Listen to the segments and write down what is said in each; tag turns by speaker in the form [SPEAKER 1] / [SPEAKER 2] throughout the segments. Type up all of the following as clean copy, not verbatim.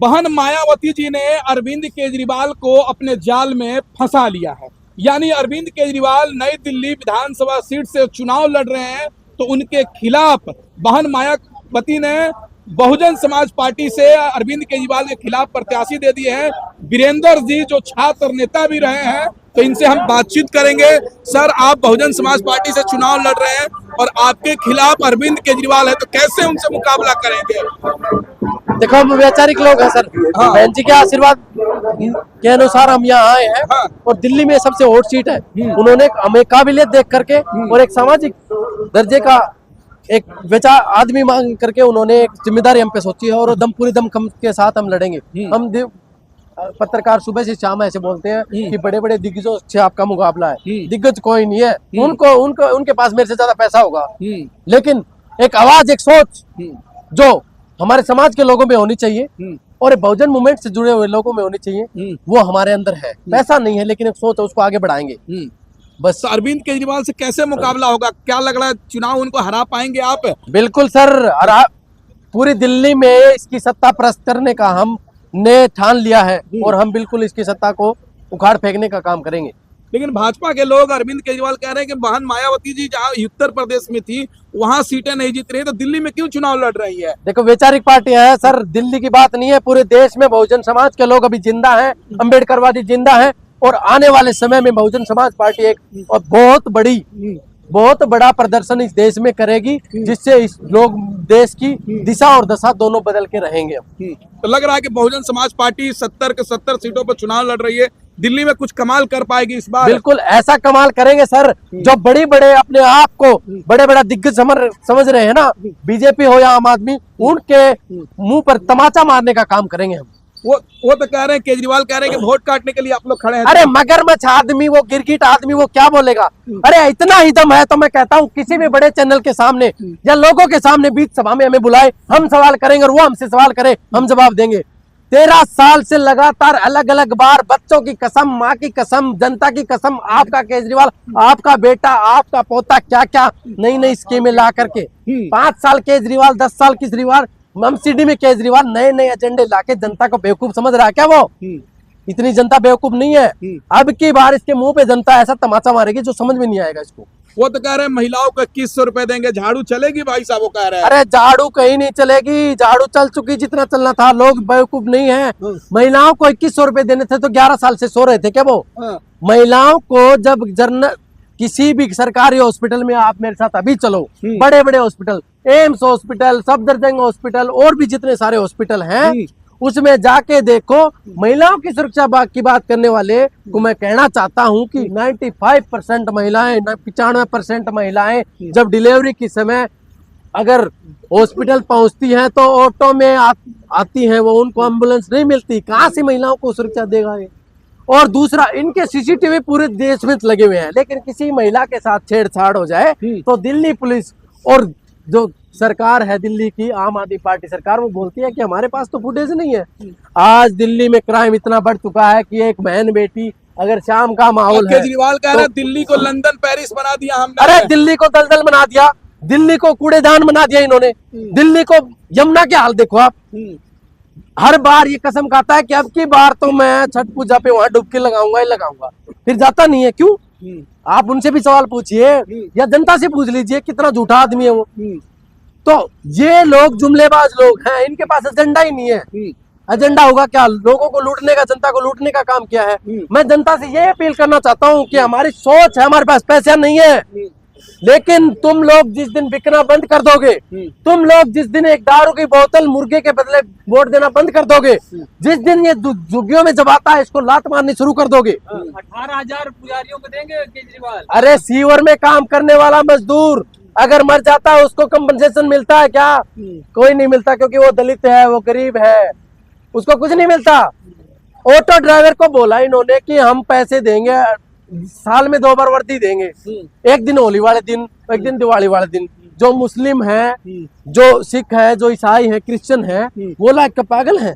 [SPEAKER 1] बहन मायावती जी ने अरविंद केजरीवाल को अपने जाल में फंसा लिया है। यानी अरविंद केजरीवाल नई दिल्ली विधानसभा सीट से चुनाव लड़ रहे हैं, तो उनके खिलाफ बहन मायावती ने बहुजन समाज पार्टी से अरविंद केजरीवाल के खिलाफ प्रत्याशी दे दिए हैं। वीरेंद्र जी जो छात्र नेता भी रहे हैं, तो इनसे हम बातचीत करेंगे। सर, आप बहुजन समाज पार्टी से चुनाव लड़ रहे हैं और आपके खिलाफ अरविंद केजरीवाल है, तो कैसे उनसे मुकाबला करेंगे?
[SPEAKER 2] देखो, हम वैचारिक लोग हैं सर।
[SPEAKER 1] हाँ।
[SPEAKER 2] बहन जी के आशीर्वाद के अनुसार हम यहाँ आए हैं।
[SPEAKER 1] हाँ।
[SPEAKER 2] और दिल्ली में सबसे हॉट सीट है। उन्होंने हमें काबिलियत देख करके और एक सामाजिक दर्जे का एक विचार आदमी मांग करके उन्होंने एक जिम्मेदारी हम पे सोची है और पूरी दम के साथ हम लड़ेंगे। हम पत्रकार सुबह से शाम ऐसे बोलते हैं कि बड़े बड़े दिग्गजों से आपका मुकाबला है। दिग्गज कोई नहीं है। उनके पास मेरे से ज्यादा पैसा होगा, लेकिन एक आवाज, एक सोच जो हमारे समाज के लोगों में होनी चाहिए और बहुजन मूवमेंट से जुड़े हुए लोगों में होनी चाहिए, वो हमारे अंदर है। पैसा नहीं है, लेकिन एक सोच है, उसको आगे बढ़ाएंगे।
[SPEAKER 1] बस अरविंद केजरीवाल से कैसे मुकाबला होगा? क्या लग रहा है, चुनाव उनको हरा पाएंगे आप?
[SPEAKER 2] बिल्कुल सर, पूरी दिल्ली में इसकी सत्ता प्रस्त करने का हमने ठान लिया है और हम बिल्कुल इसकी सत्ता को उखाड़ फेंकने का काम करेंगे।
[SPEAKER 1] लेकिन भाजपा के लोग अरविंद केजरीवाल कह रहे हैं कि बहन मायावती जी जहाँ उत्तर प्रदेश में थी वहां सीटें नहीं जीत रही, तो दिल्ली में क्यों चुनाव लड़ रही है?
[SPEAKER 2] देखो, वैचारिक पार्टी है सर, दिल्ली की बात नहीं है। पूरे देश में बहुजन समाज के लोग अभी जिंदा हैं, अम्बेडकरवादी जिंदा हैं और आने वाले समय में बहुजन समाज पार्टी एक और बहुत बड़ा प्रदर्शन इस देश में करेगी, जिससे इस लोग देश की दिशा और दशा दोनों बदल के रहेंगे।
[SPEAKER 1] तो लग रहा है कि बहुजन समाज पार्टी 70 के 70 सीटों पर चुनाव लड़ रही है, दिल्ली में कुछ कमाल कर पाएगी इस बार?
[SPEAKER 2] बिल्कुल ऐसा कमाल करेंगे सर, जो बड़े बड़े अपने आप को बड़े बड़ा दिग्गज समझ रहे हैं ना, बीजेपी हो या आम आदमी, उनके मुंह पर तमाचा मारने का काम करेंगे हम।
[SPEAKER 1] वो तो कह रहे हैं, केजरीवाल कह रहे हैं कि वोट काटने के लिए आप लोग खड़े हैं।
[SPEAKER 2] अरे मगरमच्छ आदमी, वो गिरगिट आदमी, वो क्या बोलेगा? अरे इतना ही दम है तो मैं कहता हूँ किसी भी बड़े चैनल के सामने या लोगों के सामने बीच सभा में हमें बुलाए, हम सवाल करेंगे और वो हमसे सवाल करे, हम जवाब देंगे। 13 साल से लगातार अलग अलग बार बच्चों की कसम, माँ की कसम, जनता की कसम, आपका केजरीवाल, आपका बेटा, आपका पोता, क्या क्या नई नई स्कीमें ला करके 5 साल केजरीवाल, 10 साल केजरीवाल, एमसीडी में केजरीवाल नए नए एजेंडे लाके जनता को बेवकूफ समझ रहा है क्या? वो इतनी जनता बेवकूफ नहीं है। अब की बार इसके मुंह पे जनता ऐसा तमाचा मारेगी जो समझ में नहीं आएगा इसको।
[SPEAKER 1] वो तो कह रहे हैं महिलाओं को 2100 रुपए देंगे, झाड़ू चलेगी भाई साहब, वो कह रहे हैं।
[SPEAKER 2] अरे झाड़ू कहीं नहीं चलेगी, झाड़ू चल चुकी जितना चलना था। लोग बेवकूफ नहीं है। महिलाओं को 2100 रुपए देने थे तो 11 साल से सो रहे थे क्या वो? महिलाओं को जब किसी भी सरकारी हॉस्पिटल में आप मेरे साथ अभी चलो, बड़े बड़े hospital, AIIMS hospital, Safdarjung hospital और भी जितने सारे हॉस्पिटल हैं, उसमें जाके देखो, महिलाओं की सुरक्षा की बात करने वाले को मैं कहना चाहता हूं कि 95% महिलाएं, 95% महिलाएं जब डिलीवरी के समय अगर हॉस्पिटल पहुंचती हैं तो ऑटो में आती हैं, वो उनको एम्बुलेंस नहीं मिलती। कहां से महिलाओं को सुरक्षा देगा ये? और दूसरा, इनके सीसीटीवी पूरे देश में लगे हुए हैं, लेकिन किसी महिला के साथ छेड़छाड़ हो जाए तो दिल्ली पुलिस और जो सरकार है दिल्ली की, आम आदमी पार्टी सरकार, वो बोलती है कि हमारे पास तो फुटेज नहीं है। आज दिल्ली में क्राइम इतना बढ़ चुका है कि एक बहन बेटी, अगर शाम का माहौल है,
[SPEAKER 1] केजरीवाल कह रहे हैं दिल्ली को लंदन पेरिस बना दिया हमने।
[SPEAKER 2] अरे दिल्ली को दलदल बना दिया, दिल्ली को कूड़ेदान बना दिया इन्होंने, दिल्ली को यमुना के हाल देखो आप। हर बार ये कसम खाता है कि अब की बार तो मैं छठ पूजा पे वहां डुबकी लगाऊंगा ही लगाऊंगा, फिर जाता नहीं है। क्यों? आप उनसे भी सवाल पूछिए या जनता से पूछ लीजिए कितना झूठा आदमी है वो। तो ये लोग जुमलेबाज लोग हैं, इनके पास एजेंडा ही नहीं है। एजेंडा होगा क्या? लोगों को लूटने का, जनता को लूटने का काम किया है। मैं जनता से ये अपील करना चाहता हूँ कि हमारी सोच है, हमारे पास पैसा नहीं है, लेकिन तुम लोग जिस दिन बिकना बंद कर दोगे, तुम लोग जिस दिन एक दारू की बोतल मुर्गे के बदले वोट देना बंद कर दोगे, जिस दिन ये झुग्गियों में जब आता है इसको लात मारनी शुरू कर दोगे।
[SPEAKER 3] 18,000 पुजारियों को देंगे केजरीवाल।
[SPEAKER 2] अरे सीवर में काम करने वाला मजदूर अगर मर जाता है उसको कंपनसेशन मिलता है क्या? कोई नहीं मिलता, क्योंकि वो दलित है, वो गरीब है, उसको कुछ नहीं मिलता। ऑटो ड्राइवर को बोला इन्होंने कि हम पैसे देंगे, साल में 2 बार वर्दी देंगे, एक दिन होली वाले दिन, एक दिन दिवाली वाले दिन। जो मुस्लिम है, जो सिख है, जो ईसाई है, क्रिश्चियन है, वो लायक का पागल है।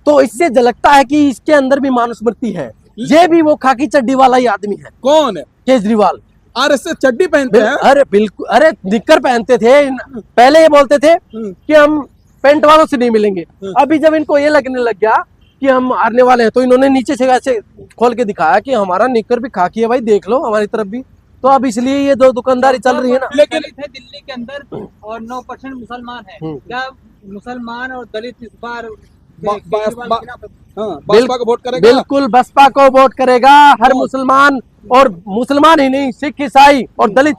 [SPEAKER 2] तो इससे झलकता है कि इसके अंदर भी मानुस्मृति है। ये भी वो खाकी चड्डी वाला ही आदमी है।
[SPEAKER 1] कौन है?
[SPEAKER 2] केजरीवाल।
[SPEAKER 1] आरएसएस चड्डी पहनते हैं?
[SPEAKER 2] अरे बिल्कुल, अरे निक्कर पहनते थे। पहले ये बोलते थे कि हम पेंट वालों से नहीं मिलेंगे। अभी जब इनको ये लगने लग गया कि हम हारने वाले हैं, तो इन्होंने नीचे से ऐसे खोल के दिखाया कि हमारा निकर भी खाकी है भाई, देख लो हमारी तरफ भी। तो अब इसलिए ये दो दुकानदारी चल रही है ना।
[SPEAKER 3] लेकिन है दिल्ली के अंदर और 9% मुसलमान है, क्या मुसलमान और दलित इस बार केजरीवाल के खिलाफ
[SPEAKER 1] बसपा को वोट करेगा?
[SPEAKER 2] बिल्कुल बसपा को वोट करेगा हर मुसलमान, और मुसलमान ही नहीं, सिख, ईसाई और दलित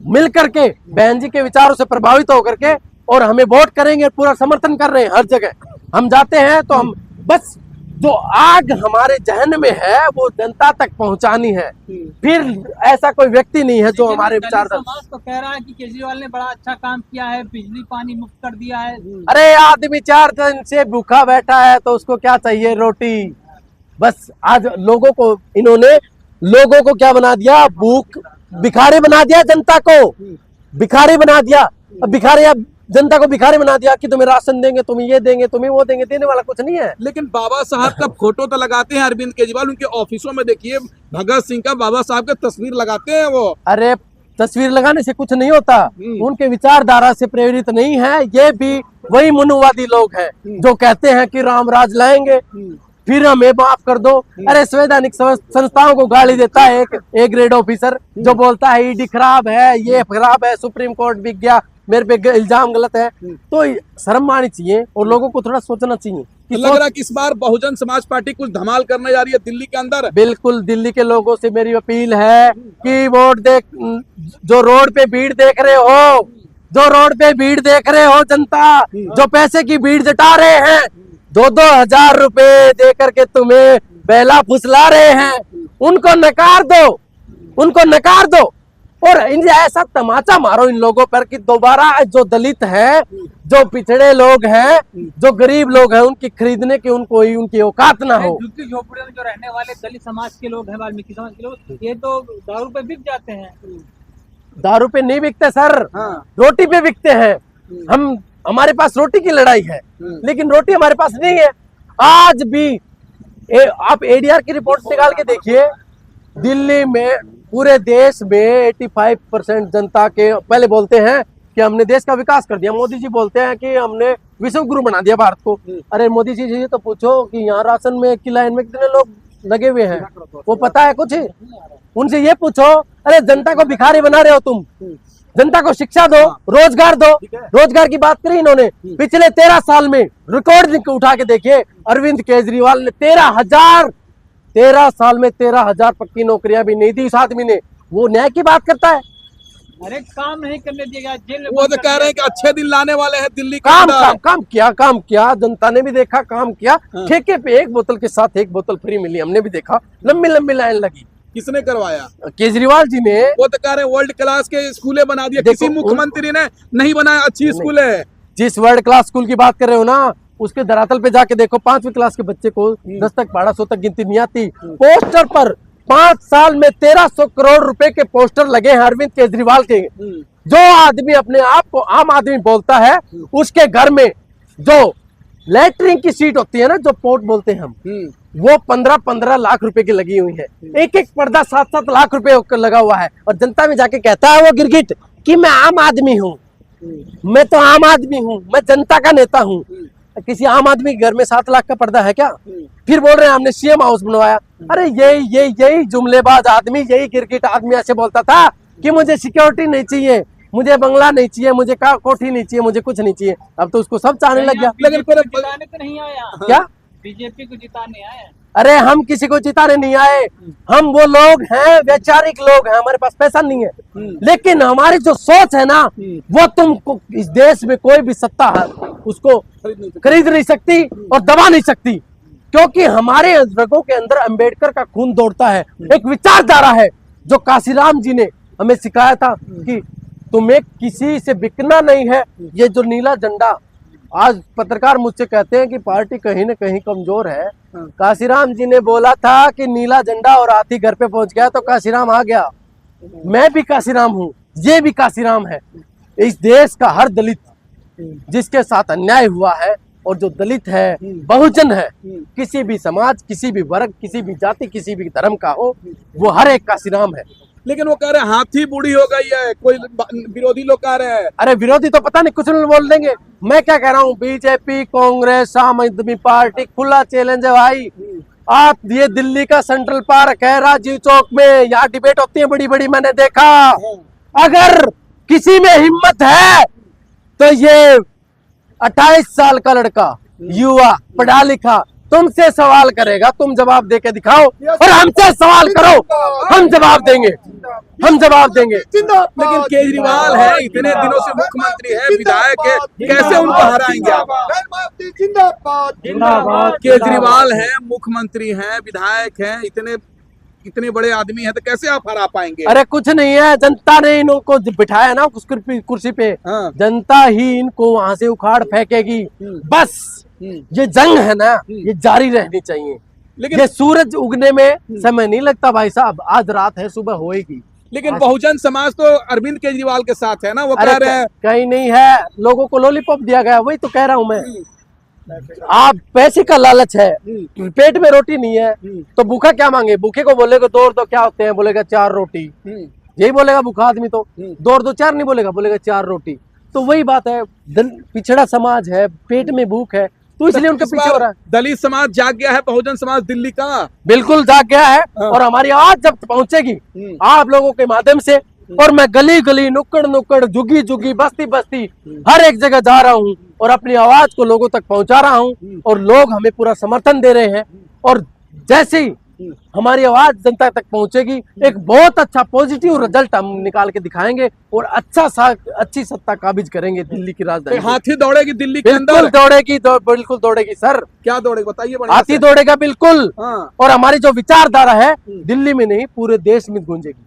[SPEAKER 2] मिल करके बहन जी के विचारों से प्रभावित होकर के और हमें वोट करेंगे। पूरा समर्थन कर रहे हैं, हर जगह हम जाते हैं तो हम बस जो आग हमारे जहन में है वो जनता तक पहुंचानी है। फिर ऐसा कोई व्यक्ति नहीं है जो
[SPEAKER 3] लेकिन
[SPEAKER 2] हमारे
[SPEAKER 3] दलित
[SPEAKER 2] विचार
[SPEAKER 3] समाज तो कह रहा है कि केजरीवाल ने बड़ा अच्छा काम किया है, बिजली पानी मुफ्त कर दिया है।
[SPEAKER 2] अरे आदमी 4 दिन से भूखा बैठा है तो उसको क्या चाहिए? रोटी। बस आज लोगों को इन्होंने लोगों को क्या बना दिया? भूख भिखारी बना दिया, जनता को भिखारी बना दिया। अब भिखारी, अब जनता को भिखारी बना दिया कि तुम्हें राशन देंगे, तुम्हें ये देंगे, तुम्हें वो देंगे, देने वाला कुछ नहीं है।
[SPEAKER 1] लेकिन बाबा साहब का फोटो तो लगाते हैं अरविंद केजरीवाल, उनके ऑफिसों में देखिए भगत सिंह का, बाबा साहब का तस्वीर लगाते हैं वो।
[SPEAKER 2] अरे तस्वीर लगाने से कुछ नहीं होता, उनके विचारधारा से प्रेरित नहीं है। ये भी वही मनुवादी लोग हैं जो कहते हैं कि राम राज लाएंगे, फिर हमें माफ कर दो। अरे संवैधानिक संस्थाओं को गाली देता है एक ए ग्रेड ऑफिसर जो बोलता है ईडी खराब है, ये खराब है, सुप्रीम कोर्ट बिक गया, मेरे पे इल्जाम गलत है। तो शर्म आनी चाहिए और लोगों को थोड़ा सोचना चाहिए कि
[SPEAKER 1] लग रहा है कि इस बार बहुजन समाज पार्टी कुछ धमाल करने जा रही है दिल्ली के अंदर।
[SPEAKER 2] बिल्कुल दिल्ली के लोगों से मेरी अपील है कि वोट देख, जो रोड पे भीड़ देख रहे हो, जो रोड पे भीड़ देख रहे हो, जनता जो पैसे की भीड़ जुटा रहे हैं, 2-2 हजार रुपए दे करके तुम्हें बेला फुसला रहे हैं, उनको नकार दो, उनको नकार दो। और इनसे ऐसा तमाचा मारो इन लोगों पर कि दोबारा जो दलित है, जो पिछड़े लोग हैं, जो गरीब लोग हैं, उनकी खरीदने की उनको उनकी औकात ना हो।
[SPEAKER 3] झुग्गी झोपड़ियों में जो रहने वाले दलित समाज के लोग हैं, वाल्मीकि समाज के लोग, ये तो दारू पे बिक जाते हैं।
[SPEAKER 2] दारू पे नहीं बिकते सर, रोटी पे बिकते हैं। हम, हमारे पास रोटी की लड़ाई है, लेकिन रोटी हमारे पास नहीं है। आज भी आप एडीआर की रिपोर्ट निकाल के देखिए, दिल्ली में, पूरे देश में 85% जनता के पहले बोलते हैं कि हमने देश का विकास कर दिया। मोदी जी बोलते हैं कि हमने विश्व गुरु बना दिया भारत को। अरे मोदी जी ये तो पूछो कि यहाँ राशन में की लाइन में कितने लोग लगे हुए हैं, वो पता है कुछ? उनसे ये पूछो। अरे जनता को भिखारी बना रहे हो तुम, जनता को शिक्षा दो, रोजगार दो। रोजगार की बात करी इन्होंने, पिछले 13 साल में रिकॉर्ड उठा के देखिए, अरविंद केजरीवाल ने 13 साल में 13,000 पक्की नौकरियां भी नहीं दी इस आदमी ने। वो न्याय की बात करता है?
[SPEAKER 3] अरे काम नहीं करने दिया गया, जेल में
[SPEAKER 1] वो
[SPEAKER 3] बंद
[SPEAKER 1] तो
[SPEAKER 3] कर
[SPEAKER 1] कह रहे हैं कि
[SPEAKER 3] दिया
[SPEAKER 1] अच्छे दिन लाने वाले हैं दिल्ली के
[SPEAKER 2] काम
[SPEAKER 1] अंदर।
[SPEAKER 2] काम काम किया, जनता ने भी देखा, काम किया। ठेके पे एक बोतल के साथ एक बोतल फ्री मिली, हमने भी देखा, लंबी लंबी लाइन लगी।
[SPEAKER 1] किसने करवाया?
[SPEAKER 2] केजरीवाल जी ने।
[SPEAKER 1] वो तो कह रहे हैं वर्ल्ड क्लास के स्कूलें बना दिया,
[SPEAKER 2] देखो,
[SPEAKER 1] किसी मुख्यमंत्री ने नहीं बनाया अच्छी स्कूल है।
[SPEAKER 2] जिस वर्ल्ड क्लास स्कूल की बात कर रहे हो ना, उसके धरातल पे जाके देखो, 5वीं क्लास के बच्चे को 10 तक 1200 तक गिनती नहीं आती। पोस्टर पर 5 साल में 1300 करोड़ रुपए के पोस्टर लगे हैं अरविंद केजरीवाल के। जो आदमी अपने आप को आम आदमी बोलता है, उसके घर में जो लैट्रिन की सीट होती है ना, जो पोर्ट बोलते हैं हम, वो 15-15 लाख रुपए की लगी हुई है। एक एक पर्दा 7-7 लाख रुपए लगा हुआ है। और जनता में जाके कहता है वो गिरगिट कि मैं आम आदमी हूँ, मैं तो आम आदमी हूँ, मैं जनता का नेता हूँ। किसी आम आदमी के घर में 7 लाख का पर्दा है क्या? फिर बोल रहे हैं हमने सीएम हाउस बनवाया। अरे यही जुमलेबाज आदमी, यही गिरगिट आदमी ऐसे बोलता था कि मुझे सिक्योरिटी नहीं चाहिए, मुझे बंगला नहीं चाहिए, मुझे कोठी नहीं चाहिए, मुझे कुछ नहीं चाहिए। अब तो उसको सब चाहने लग गया।
[SPEAKER 1] लेकिन फिर
[SPEAKER 3] जिताने तो नहीं आया।
[SPEAKER 2] क्या?
[SPEAKER 3] बीजेपी को जिताने आए।
[SPEAKER 2] अरे हम किसी को जिताने नहीं आए, हम वो लोग हैं, वैचारिक लोग हैं, हमारे पास पैसा नहीं है, लेकिन हमारी जो सोच है ना, वो तुमको इस देश में कोई भी सत्ता है उसको खरीद नहीं सकती और दबा नहीं सकती, क्योंकि हमारे रगों के अंदर अंबेडकर का खून दौड़ता है। एक विचारधारा है जो काशीराम जी ने हमें सिखाया था कि तुम्हें किसी से बिकना नहीं है। ये जो नीला झंडा, आज पत्रकार मुझसे कहते हैं कि पार्टी कहीं न कहीं कमजोर है। काशीराम जी ने बोला था कि नीला झंडा और हाथी घर पे पहुंच गया तो काशीराम आ गया। मैं भी काशीराम हूँ, ये भी काशीराम है। इस देश का हर दलित जिसके साथ अन्याय हुआ है, और जो दलित है, बहुजन है, किसी भी समाज, किसी भी वर्ग, किसी भी जाति, किसी भी धर्म का हो, वो हर एक काशीराम है।
[SPEAKER 1] लेकिन वो कह रहे हैं हाथी बूढ़ी हो गई है, कोई विरोधी लोग कह रहे हैं।
[SPEAKER 2] अरे विरोधी तो पता नहीं कुछ नहीं बोल देंगे। मैं क्या कह रहा हूँ, बीजेपी, कांग्रेस, आम आदमी पार्टी, खुला चैलेंज है भाई। आप ये दिल्ली का सेंट्रल पार्क है राजीव चौक में, यहाँ डिबेट होती है बड़ी बड़ी, मैंने देखा। अगर किसी में हिम्मत है तो ये 28 साल का लड़का, युवा, पढ़ा लिखा, तुमसे सवाल करेगा, तुम जवाब दे के दिखाओ और हमसे सवाल करो, हम जवाब देंगे, हम जवाब देंगे।
[SPEAKER 1] लेकिन केजरीवाल है, इतने दिनों से मुख्यमंत्री है, विधायक है, कैसे उनको हराएंगे आप? केजरीवाल है, मुख्यमंत्री हैं, विधायक हैं, इतने बड़े आदमी हैं, तो कैसे आप हरा पाएंगे?
[SPEAKER 2] अरे कुछ नहीं है, जनता ने इनको बिठाया ना उस कुर्सी पे,
[SPEAKER 1] हाँ।
[SPEAKER 2] जनता ही इनको वहां से उखाड़ फेंकेगी। बस ये जंग है ना, ये जारी रहनी चाहिए।
[SPEAKER 1] लेकिन
[SPEAKER 2] ये सूरज उगने में समय नहीं लगता भाई साहब, आज रात है, सुबह होएगी।
[SPEAKER 1] लेकिन बहुजन समाज तो अरविंद केजरीवाल के साथ है ना, वो
[SPEAKER 2] अरे
[SPEAKER 1] कह रहे हैं।
[SPEAKER 2] कहीं नहीं है, लोगों को लॉलीपॉप दिया गया, वही तो कह रहा हूं मैं। आप पैसे का लालच है, पेट में रोटी नहीं है तो भूखा क्या मांगे? भूखे को बोलेगा 2 और 2 क्या होते हैं, बोलेगा 4 रोटी, यही बोलेगा भूखा आदमी तो। 2 और 2 4 नहीं बोलेगा, बोलेगा 4 रोटी। तो वही बात है, पिछड़ा समाज है, पेट में भूख है, तो इसलिए उनके
[SPEAKER 1] इस
[SPEAKER 2] पीछे
[SPEAKER 1] बार
[SPEAKER 2] हो रहा है।
[SPEAKER 1] दलित समाज जाग गया है, बहुजन समाज दिल्ली का
[SPEAKER 2] बिल्कुल जाग गया है, और हमारी आवाज जब पहुंचेगी आप लोगों के माध्यम से, और मैं गली गली, नुक्कड़ नुक्कड़, झुगी झुगी, बस्ती बस्ती, हर एक जगह जा रहा हूं और अपनी आवाज को लोगों तक पहुंचा रहा हूं, और लोग हमें पूरा समर्थन दे रहे हैं। और जैसे ही हमारी आवाज जनता तक पहुंचेगी, एक बहुत अच्छा पॉजिटिव रिजल्ट हम निकाल के दिखाएंगे और अच्छी सत्ता काबिज करेंगे दिल्ली की राजधानी।
[SPEAKER 1] हाथी दौड़ेगी दिल्ली के
[SPEAKER 2] बिल्कुल
[SPEAKER 1] अंदर?
[SPEAKER 2] दौड़ेगी, बिल्कुल दौड़ेगी सर।
[SPEAKER 1] क्या दौड़ेगी बताइए बढ़िया
[SPEAKER 2] हाथी
[SPEAKER 1] से।
[SPEAKER 2] दौड़ेगा बिल्कुल।
[SPEAKER 1] हाँ।
[SPEAKER 2] और हमारी जो विचारधारा है दिल्ली में नहीं, पूरे देश में गूंजेगी।